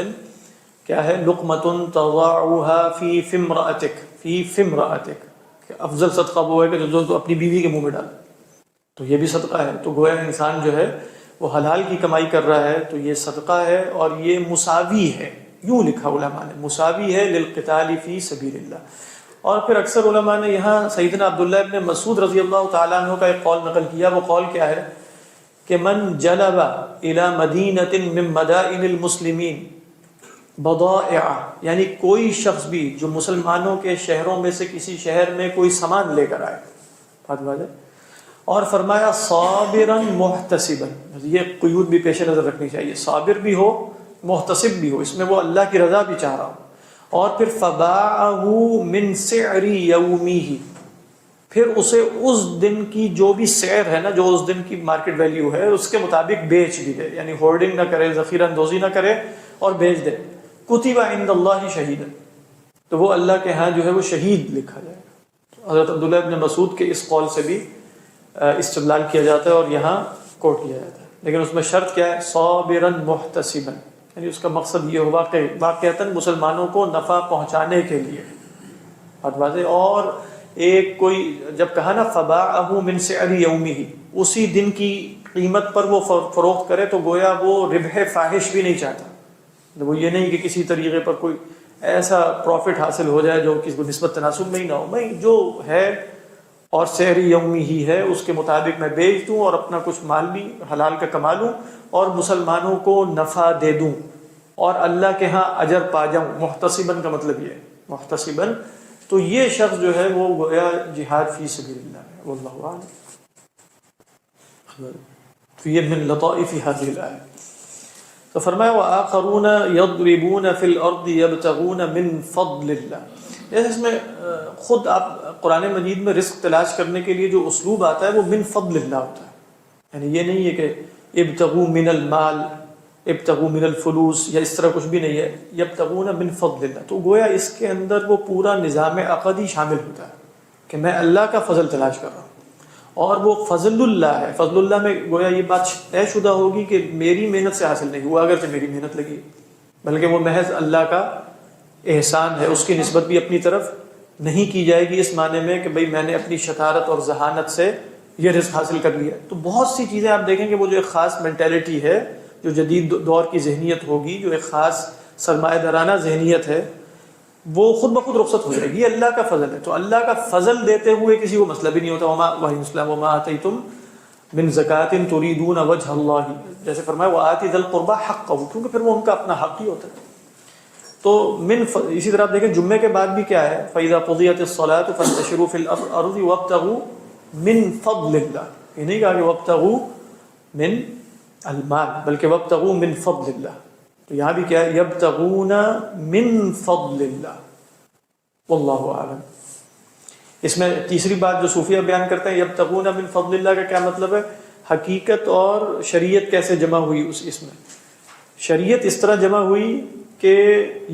کیا ہے؟ لقمۃ تضعها فی امرأتک، فی امرأتک، کہ افضل صدقہ وہ ہے کہ جو تو اپنی بیوی کے منہ میں ڈالے، تو یہ بھی صدقہ ہے. تو گویا انسان جو ہے وہ حلال کی کمائی کر رہا ہے تو یہ صدقہ ہے، اور یہ مساوی ہے، یوں لکھا علماء نے، مساوی ہے للقتال فی سبیل اللہ. اور پھر اکثر علماء نے یہاں سیدنا عبداللہ ابن مسعود رضی اللہ تعالیٰ عنہ کا ایک قول نقل کیا. وہ قول کیا ہے کہ من جلب الى مدینۃ من مدائن المسلمین بضائع، یعنی کوئی شخص بھی جو مسلمانوں کے شہروں میں سے کسی شہر میں کوئی سامان لے کر آئے، بات واضح، اور فرمایا صابرا محتسبا، یہ قیود بھی پیش نظر رکھنی چاہیے، صابر بھی ہو محتسب بھی ہو، اس میں وہ اللہ کی رضا بھی چاہ رہا ہو. اور پھر فباعہ من سعر یومہ، پھر اسے اس دن کی جو بھی سعر ہے نا، جو اس دن کی مارکیٹ ویلیو ہے اس کے مطابق بیچ بھی دے، یعنی ہولڈنگ نہ کرے، ذخیرہ اندوزی نہ کرے اور بیچ دے. کتب عند اللہ شہیدا، تو وہ اللہ کے ہاں جو ہے وہ شہید لکھا جائے گا. حضرت عبداللہ ابن مسعود کے اس قول سے بھی استدلال کیا جاتا ہے اور یہاں کوٹ کیا جاتا ہے. لیکن اس میں شرط کیا ہے؟ صابرا محتسبا، یعنی اس کا مقصد یہ ہوا کہ واقعتاً مسلمانوں کو نفع پہنچانے کے لیے، بات واضح. اور ایک کوئی جب کہا نا فباعہ من سعر یومہ، اسی دن کی قیمت پر وہ فروخت کرے، تو گویا وہ ربح فاحش بھی نہیں چاہتا. وہ یہ نہیں کہ کسی طریقے پر کوئی ایسا پروفٹ حاصل ہو جائے جو کسی کو نسبت تناسب میں ہی نہ ہو. میں جو ہے اور سعر یومی ہی ہے اس کے مطابق میں بیچ دوں اور اپنا کچھ مال بھی حلال کا کما لوں اور مسلمانوں کو نفع دے دوں اور اللہ کے ہاں اجر پا جاؤں. محتسباً کا مطلب یہ ہے، محتسباً، تو یہ شخص جو ہے وہ گویا جہاد فی سبیل اللہ ہے. واللہ اعلم. تو یہ من لطائف هذه الآیہ. تو فرمایا وآخرون یضربون فی الارض یبتغون من فضل اللہ. جیسے اس میں خود آپ قرآن مجید میں رزق تلاش کرنے کے لیے جو اسلوب آتا ہے وہ من فضل اللہ ہوتا ہے، یعنی یہ نہیں ہے کہ ابتغوا من المال، ابتغوا من الفلوس، یا اس طرح کچھ بھی نہیں ہے. یبتغون من فضل اللہ، تو گویا اس کے اندر وہ پورا نظام عقدی شامل ہوتا ہے کہ میں اللہ کا فضل تلاش کر رہا ہوں. اور وہ فضل اللہ ہے. فضل اللہ میں گویا یہ بات طے شدہ ہوگی کہ میری محنت سے حاصل نہیں ہوا، اگرچہ میری محنت لگی، بلکہ وہ محض اللہ کا احسان ہے. اس کی نسبت بھی اپنی طرف نہیں کی جائے گی اس معنی میں کہ بھئی میں نے اپنی شطارت اور ذہانت سے یہ رزق حاصل کر لیا. تو بہت سی چیزیں آپ دیکھیں کہ وہ جو ایک خاص مینٹیلٹی ہے، جو جدید دور کی ذہنیت ہوگی، جو ایک خاص سرمایہ دارانہ ذہنیت ہے، وہ خود بخود رخصت ہو جائے گی. یہ اللہ کا فضل ہے. تو اللہ کا فضل دیتے ہوئے کسی کو مسئلہ بھی نہیں ہوتا. وما آتیتم من زکات تریدون وجہ اللہ، جیسے فرمایا وآتی ذی القربى حقہ، کیونکہ پھر وہ ان کا اپنا حق ہی ہوتا ہے. تو اسی طرح آپ دیکھیں جمعے کے بعد بھی کیا ہے، فَإِذَا قُضِيَتِ الصَّلَاةُ فَانْتَشِرُوا فِي الْأَرْضِ وَابْتَغُوا مِنْ فَضْلِ اللَّهِ. یہ نہیں کہا کہ وَابْتَغُوا مِنْ المال، بلکہ وَابْتَغُوا مِنْ فَضْلِ اللَّهِ. تو یہاں بھی کیا ہے، یبتغون من فضل اللہ. واللہ اعلم. اس میں تیسری بات جو صوفیہ بیان کرتے ہیں، یبتغون من فضل اللہ کا کیا مطلب ہے؟ حقیقت اور شریعت کیسے جمع ہوئی اس میں؟ شریعت اس طرح جمع ہوئی کہ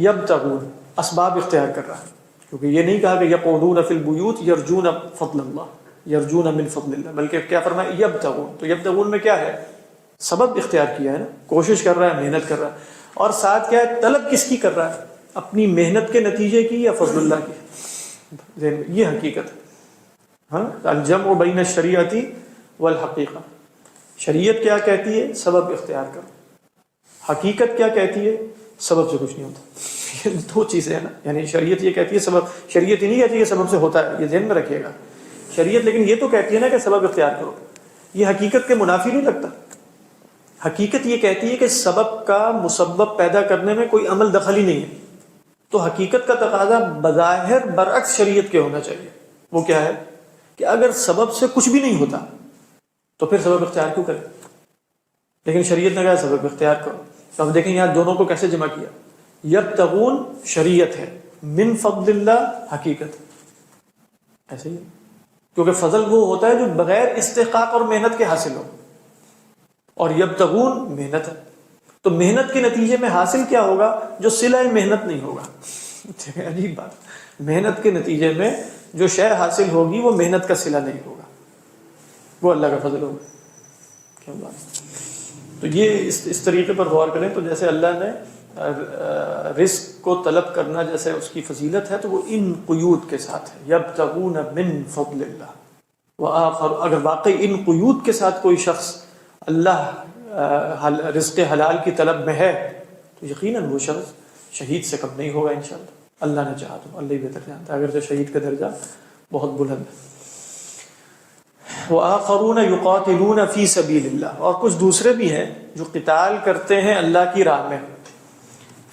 یبتغون اسباب اختیار کر رہا ہے، کیونکہ یہ نہیں کہا کہ یقعدون فی البیوت یرجون فضل اللہ، یرجون من فضل اللہ، بلکہ کیا فرمایا یبتغون. تو یبتغون میں کیا ہے؟ سبب اختیار کیا ہے نا، کوشش کر رہا ہے، محنت کر رہا ہے. اور ساتھ کیا ہے؟ طلب کس کی کر رہا ہے؟ اپنی محنت کے نتیجے کی یا فضل اللہ کی؟ یہ حقیقت ہے. ہاں، الجمع بین الشریعت والحقیقہ. شریعت کیا کہتی ہے؟ سبب اختیار کرو. حقیقت کیا کہتی ہے؟ سبب سے کچھ نہیں ہوتا. یہ دو چیزیں ہیں نا. یعنی شریعت یہ کہتی ہے سبب، شریعت ہی نہیں کہتی ہے سبب سے ہوتا ہے، یہ ذہن میں رکھیے گا. شریعت لیکن یہ تو کہتی ہے نا کہ سبب اختیار کرو. یہ حقیقت کے منافی نہیں لگتا. حقیقت یہ کہتی ہے کہ سبب کا مسبب پیدا کرنے میں کوئی عمل دخل ہی نہیں ہے. تو حقیقت کا تقاضا بظاہر برعکس شریعت کے ہونا چاہیے. وہ کیا ہے کہ اگر سبب سے کچھ بھی نہیں ہوتا تو پھر سبب اختیار کیوں کرے؟ لیکن شریعت نے کہا سبب اختیار کرو. تو اب دیکھیں یہاں دونوں کو کیسے جمع کیا. یبتغون شریعت ہے، من فضل اللہ حقیقت. ایسے ہی کیونکہ فضل وہ ہوتا ہے جو بغیر استحقاق اور محنت کے حاصل ہو، اور یبتغون محنت ہے. تو محنت کے نتیجے میں حاصل کیا ہوگا؟ جو صلہ محنت نہیں ہوگا. عجیب بات، محنت کے نتیجے میں جو شے حاصل ہوگی وہ محنت کا صلہ نہیں ہوگا، وہ اللہ کا فضل ہوگا. کیا بات. تو یہ اس طریقے پر غور کریں تو جیسے اللہ نے رزق کو طلب کرنا جیسے اس کی فضیلت ہے تو وہ ان قیود کے ساتھ ہے، یبتغون من فضل اللہ وآخر، اگر واقعی ان قیود کے ساتھ کوئی شخص اللہ رزق حلال کی طلب میں ہے تو یقیناً وہ شخص شہید سے کم نہیں ہوگا انشاءاللہ، اللہ نے چاہا تو، اللہ ہی بہتر جانتا ہے، اگرچہ شہید کا درجہ بہت بلند ہے۔ وآخرون یقاتلون فی سبیل اللہ، اور کچھ دوسرے بھی ہیں جو قتال کرتے ہیں اللہ کی راہ میں،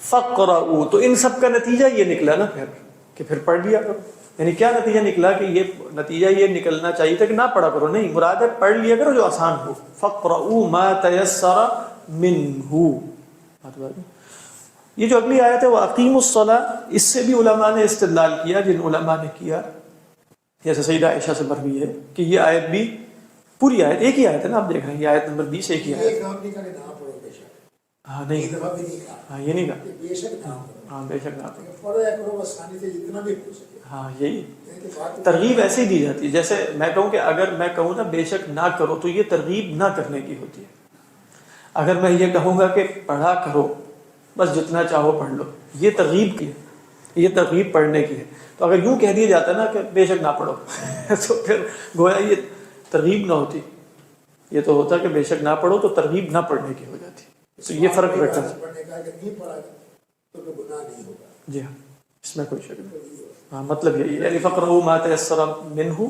فقرؤوا، تو ان سب کا نتیجہ یہ نکلا نا پھر کہ پھر پڑھ لیا کرو، یعنی کیا نتیجہ نکلا کہ یہ نتیجہ یہ نکلنا چاہیے تھا کہ نہ پڑھا کرو، نہیں، مراد ہے پڑھ لیا کرو جو آسان ہو، فقرؤوا ما تیسر منہ۔ یہ جو اگلی آیت ہے وہ اقیموا الصلاۃ، اس سے بھی علماء نے استدلال کیا، جن علماء نے کیا جیسے سیدہ عائشہ سے مروی ہے کہ یہ آیت بھی پوری آیت ایک ہی آیت ہے نا، آپ دیکھ رہے ہیں یہ آیت نمبر 20 ایک ہی آیت، ہاں نہیں، ہاں یہ نہیں کہا، ہاں بے شک نہ پڑھو، ہاں یہی ترغیب ایسے ہی دی جاتی ہے، جیسے میں کہوں کہ اگر میں کہوں نا بے شک نہ کرو تو یہ ترغیب نہ کرنے کی ہوتی ہے، اگر میں یہ کہوں گا کہ پڑھا کرو بس جتنا چاہو پڑھ لو، یہ ترغیب کی ہے، یہ ترغیب پڑھنے کی ہے، تو اگر یوں کہہ دیا جاتا نا کہ بے شک نہ پڑھو تو پھر گویا یہ ترغیب نہ ہوتی، یہ تو ہوتا کہ بے شک نہ پڑھو تو ترغیب نہ پڑھنے کی ہو جاتی، تو یہ فرق رکھا جی ہاں، اس میں کوئی شک نہیں، ہاں مطلب یہی ہے، فقرؤوا ما تیسر منہ،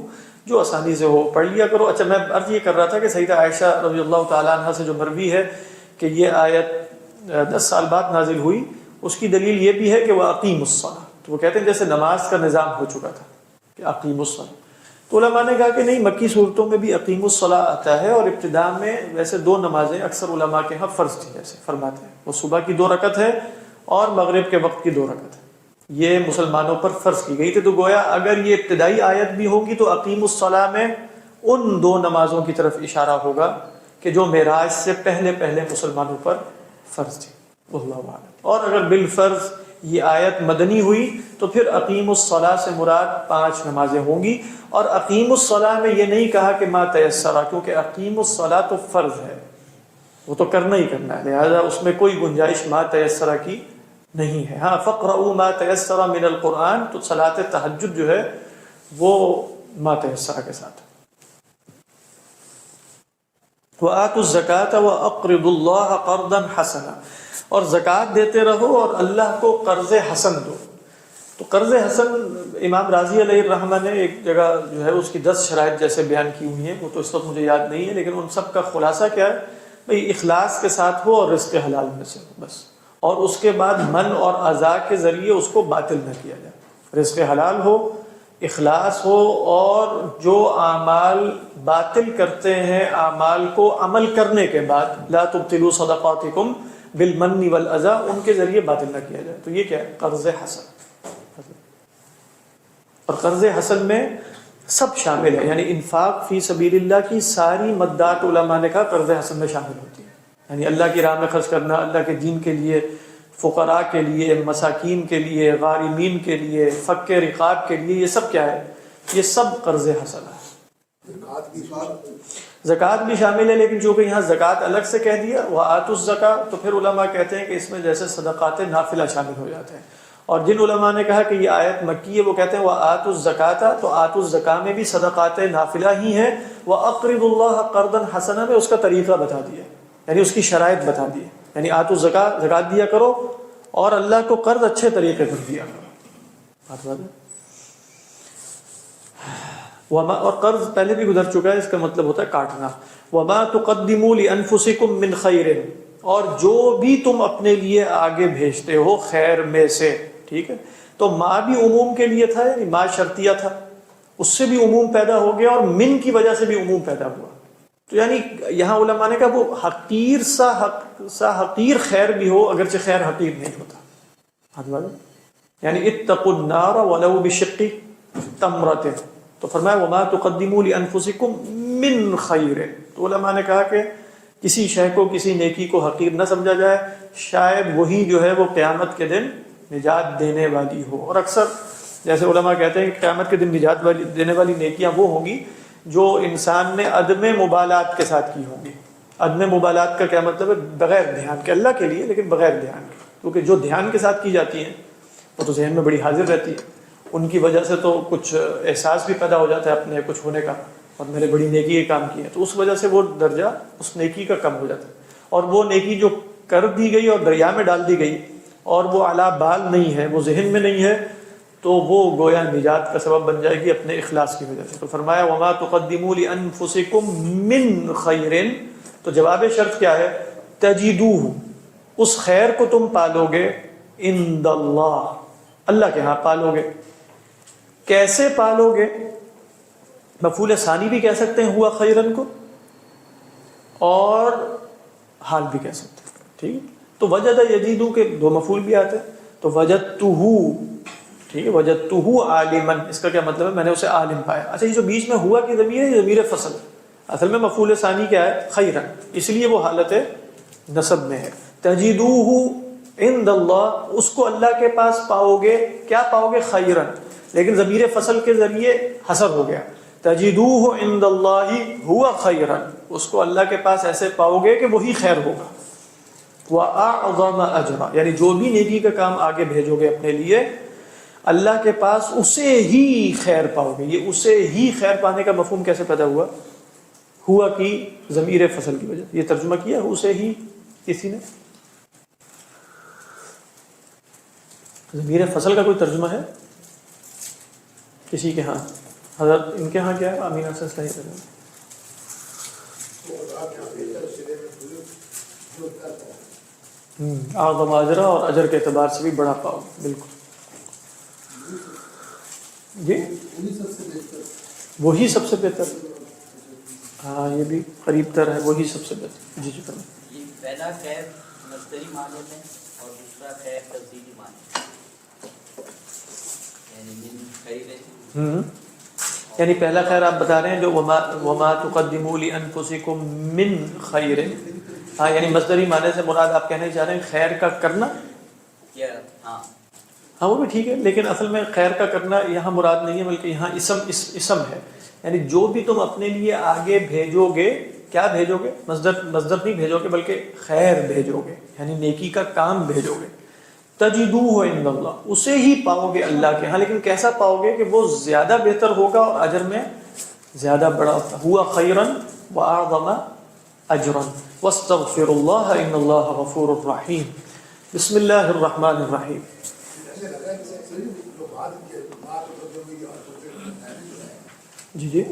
جو آسانی سے ہو پڑھ لیا کرو۔ اچھا میں عرض یہ کر رہا تھا کہ سیدہ عائشہ رضی اللہ تعالیٰ عنہ سے جو مروی ہے کہ یہ آیت 10 سال بعد نازل ہوئی، اس کی دلیل یہ بھی ہے کہ وہ اقیم الصلاۃ، تو وہ کہتے ہیں جیسے نماز کا نظام ہو چکا تھا کہ اقیم الصلاۃ، تو علماء نے کہا کہ نہیں، مکی صورتوں میں بھی اقیم الصلاۃ آتا ہے، اور ابتداء میں ویسے 2 نمازیں اکثر علماء کے ہاں فرض تھی، جیسے فرماتے ہیں وہ صبح کی 2 رکعت ہے اور مغرب کے وقت کی 2 رکعت ہے، یہ مسلمانوں پر فرض کی گئی تھی، تو گویا اگر یہ ابتدائی آیت بھی ہوگی تو اقیم الصلاۃ میں ان 2 نمازوں کی طرف اشارہ ہوگا کہ جو معراج سے پہلے پہلے مسلمانوں پر فرض تھی، اللہ اعلم۔ اور اگر بالفرض یہ آیت مدنی ہوئی تو پھر اقیم الصلاۃ سے مراد 5 نمازیں ہوں گی، اور اقیم الصلاۃ میں یہ نہیں کہا کہ ما تیسر، کیونکہ اقیم الصلاۃ تو فرض ہے، وہ تو کرنا ہی کرنا ہے، لہذا اس میں کوئی گنجائش ما تیسر کی نہیں ہے۔ ہاں فقرؤوا ما تیسر من القرآن، تو صلاۃ تہجد جو ہے وہ ما تیسر کے ساتھ۔ وآتوا الزکاۃ واقرضوا اللہ قرضا حسنا، اور زکوٰۃ دیتے رہو اور اللہ کو قرض حسن دو۔ تو قرض حسن امام راضی علیہ الرحمہ نے ایک جگہ جو ہے اس کی 10 شرائط جیسے بیان کی ہوئی ہیں، وہ تو اس وقت مجھے یاد نہیں ہے، لیکن ان سب کا خلاصہ کیا ہے بھئی اخلاص کے ساتھ ہو اور رزق حلال میں سے ہو بس، اور اس کے بعد من اور اعضاء کے ذریعے اس کو باطل نہ کیا جائے، رزق حلال ہو، اخلاص ہو، اور جو اعمال باطل کرتے ہیں اعمال کو عمل کرنے کے بعد لا تبطلوا صدقاتکم بالمن والاذى، ان کے ذریعے باطل نہ کیا جائے، تو یہ کیا ہے قرض حسن۔ اور قرض حسن میں سب شامل ہے، یعنی انفاق فی سبیل اللہ کی ساری مدات علماء نے کہا قرض حسن میں شامل ہوتی ہے، یعنی اللہ کی راہ میں خرچ کرنا، اللہ کے دین کے لیے، فقراء کے لیے، مساکین کے لیے، غارمین کے لیے، فک رقاب کے لیے، یہ سب کیا ہے، یہ سب قرض حسن ہے۔ زکوٰۃ بھی شامل ہے، لیکن چونکہ یہاں زکوٰۃ الگ سے کہہ دیا وآتوا الزکاۃ، تو پھر علماء کہتے ہیں کہ اس میں جیسے صدقات نافلہ شامل ہو جاتے ہیں، اور جن علماء نے کہا کہ یہ آیت مکی ہے وہ کہتے ہیں وآتوا الزکاۃ، تو آتوا الزکاۃ میں بھی صدقات نافلہ ہی ہیں، وأقرضوا اللہ قرضا حسنا میں اس کا طریقہ بتا دیا، یعنی اس کی شرائط بتا دی، یعنی آتوا الزکاۃ، زکوٰۃ دیا کرو اور اللہ کو قرض اچھے طریقے پر دیا کرو۔ اور قرض پہلے بھی گزر چکا ہے، اس کا مطلب ہوتا ہے کاٹنا۔ وما تقدموا لانفسکم من خیر، اور جو بھی تم اپنے لیے آگے بھیجتے ہو خیر میں سے، ٹھیک ہے، تو ما بھی عموم کے لیے تھا، یعنی ما شرطیہ تھا، اس سے بھی عموم پیدا ہو گیا، اور من کی وجہ سے بھی عموم پیدا ہوا، تو یعنی یہاں علماء نے کہا وہ حقیر سا حقیر خیر بھی ہو، اگرچہ خیر حقیر نہیں ہوتا، یعنی اتقوا النار ولو بشق تمرۃ، تو فرمایا وما تقدموا لانفسکم من خیر، تو علماء نے کہا کہ کسی شے کو، کسی نیکی کو حقیر نہ سمجھا جائے، شاید وہی جو ہے وہ قیامت کے دن نجات دینے والی ہو، اور اکثر جیسے علماء کہتے ہیں کہ قیامت کے دن نجات دینے والی نیکیاں وہ ہوں گی جو انسان نے عدم مبالات کے ساتھ کی ہوں گی۔ عدم مبالات کا کیا مطلب ہے؟ بغیر دھیان کے، اللہ کے لیے لیکن بغیر دھیان کے، کیونکہ جو دھیان کے ساتھ کی جاتی ہیں وہ تو ذہن میں بڑی حاضر رہتی ہے، ان کی وجہ سے تو کچھ احساس بھی پیدا ہو جاتا ہے اپنے کچھ ہونے کا، اور میں نے بڑی نیکی کے کام کیے ہیں، تو اس وجہ سے وہ درجہ اس نیکی کا کم ہو جاتا ہے، اور وہ نیکی جو کر دی گئی اور دریا میں ڈال دی گئی اور وہ اعلیٰ بال نہیں ہے، وہ ذہن میں نہیں ہے، تو وہ گویا نجات کا سبب بن جائے گی اپنے اخلاص کی وجہ سے۔ تو فرمایا وما تقدموا لانفسکم من خیر، تو جواب شرط کیا ہے؟ تجدوہ، اس خیر کو تم پالو گے، عند اللہ، اللہ کے ہاں پالو گے۔ کیسے پالو گے؟ مفعول ثانی بھی کہہ سکتے ہیں ہوا خیرن کو، اور حال بھی کہہ سکتے ہیں، ٹھیک ہے؟ تو وجد یجیدو کے دو مفعول بھی آتے ہیں، تو وجدتہ، ٹھیک ہے، وجدتہ عالما، اس کا کیا مطلب ہے؟ میں نے اسے عالم پایا۔ اچھا، یہ جو بیچ میں ہوا کی ضمیر ہے، یہ ضمیر فصل ہے، اصل میں مفعول ثانی کیا ہے؟ خیرن، اس لیے وہ حالت نصب میں ہے۔ تجدوہ عند اللہ، اس کو اللہ کے پاس پاؤ گے، کیا پاؤ گے؟ خیرن، لیکن ضمیر فصل کے ذریعے حسر ہو گیا، تجدوہ عند اللہ ہوا خیرن، اس کو اللہ کے پاس ایسے پاؤ گے کہ وہی خیر ہوگا۔ وَأَعْظَمَ أَجْرًا، یعنی جو بھی نیکی کا کام آگے بھیجو گے اپنے لیے اللہ کے پاس، اسے ہی خیر پاؤ گے۔ یہ اسے ہی خیر پانے کا مفہوم کیسے پیدا ہوا؟ ہوا کی ضمیر فصل کی وجہ، یہ ترجمہ کیا اسے ہی کسی نے؟ ضمیر فصل کا کوئی ترجمہ ہے کسی کے ہاں؟ حضرت ان کے ہاں کیا ہے؟ امینہ سے صحیح ترجمہ۔ اعظم اجرا، اور اجر کے اعتبار سے بھی بڑا پاؤ، بالکل جی، وہی سب سے بہتر، ہاں یہ بھی قریب تر ہے، وہی سب سے بہتر۔ جی جی فرمائیں۔ یہ پہلا خیر مصدری معنی میں اور دوسرا خیر تفصیلی معنی، یعنی من خیر، یعنی پہلا خیر آپ بتا رہے ہیں جو وما تقدموا لانفسکم من خیر، ہاں یعنی مصدری معنی سے مراد آپ کہنے چاہ رہے ہیں خیر کا کرنا؟ ہاں ہاں وہ بھی ٹھیک ہے، لیکن اصل میں خیر کا کرنا یہاں مراد نہیں ہے، بلکہ یہاں اسم ہے، یعنی جو بھی تم اپنے لیے آگے بھیجو گے، کیا بھیجو گے؟ مصدر نہیں بھیجو گے بلکہ خیر بھیجو گے، یعنی نیکی کا کام بھیجو گے۔ تجدوہ عند اللہ، اسے ہی پاؤ گے اللہ کے ہاں، لیکن کیسا پاؤ گے کہ وہ زیادہ بہتر ہوگا اور اجر میں زیادہ بڑا ہوگا۔ ہوا خیرن واعظم اجرا واستغفر اللہ ان اللہ غفور الرحیم۔ بسم اللہ الرحمن الرحیم۔ جی جی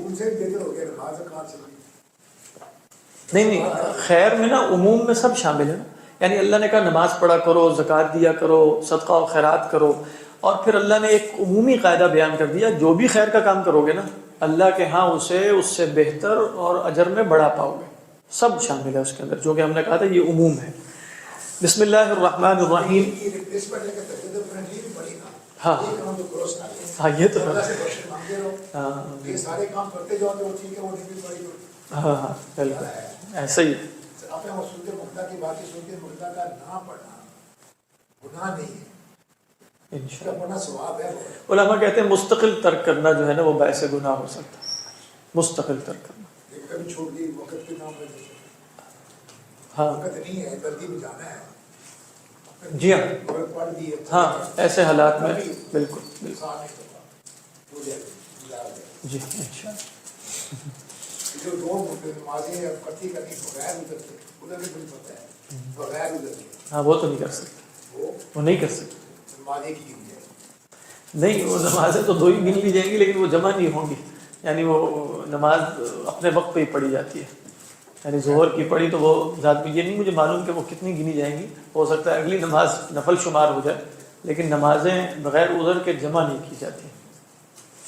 نہیں، خیر میں نا عموم میں سب شامل ہے، یعنی اللہ نے کہا نماز پڑھا کرو، زکوٰۃ دیا کرو، صدقہ و خیرات کرو، اور پھر اللہ نے ایک عمومی قاعدہ بیان کر دیا، جو بھی خیر کا کام کرو گے نا اللہ کے ہاں اسے اس سے بہتر اور اجر میں بڑا پاؤ گے، سب شامل ہے اس کے اندر، جو کہ ہم نے کہا تھا یہ عموم ہے۔ بسم اللہ الرحمن الرحیم۔ ہاں ہاں یہ تو ہاں ہاں بالکل ایسا ہی۔ علماء کہتے ہیں مستقل ترک کرنا جو ہے نا وہ باعث گناہ ہو سکتا ہے، مستقل ترک کرنا۔ ہاں جی ہاں ایسے حالات میں بالکل جی انشاءاللہ۔ ہاں وہ تو نہیں کر سکتے، وہ نہیں کر سکتے، نہیں وہ نمازیں تو دو ہی گن لی جائیں گی لیکن وہ جمع نہیں ہوں گی، یعنی وہ نماز اپنے وقت پہ ہی پڑھی جاتی ہے، یعنی ظہر کی پڑھی تو وہ ذات میں یہ نہیں مجھے معلوم کہ وہ کتنی گنی جائیں گی، ہو سکتا ہے اگلی نماز نفل شمار ہو جائے، لیکن نمازیں بغیر عذر کے جمع نہیں کی جاتی۔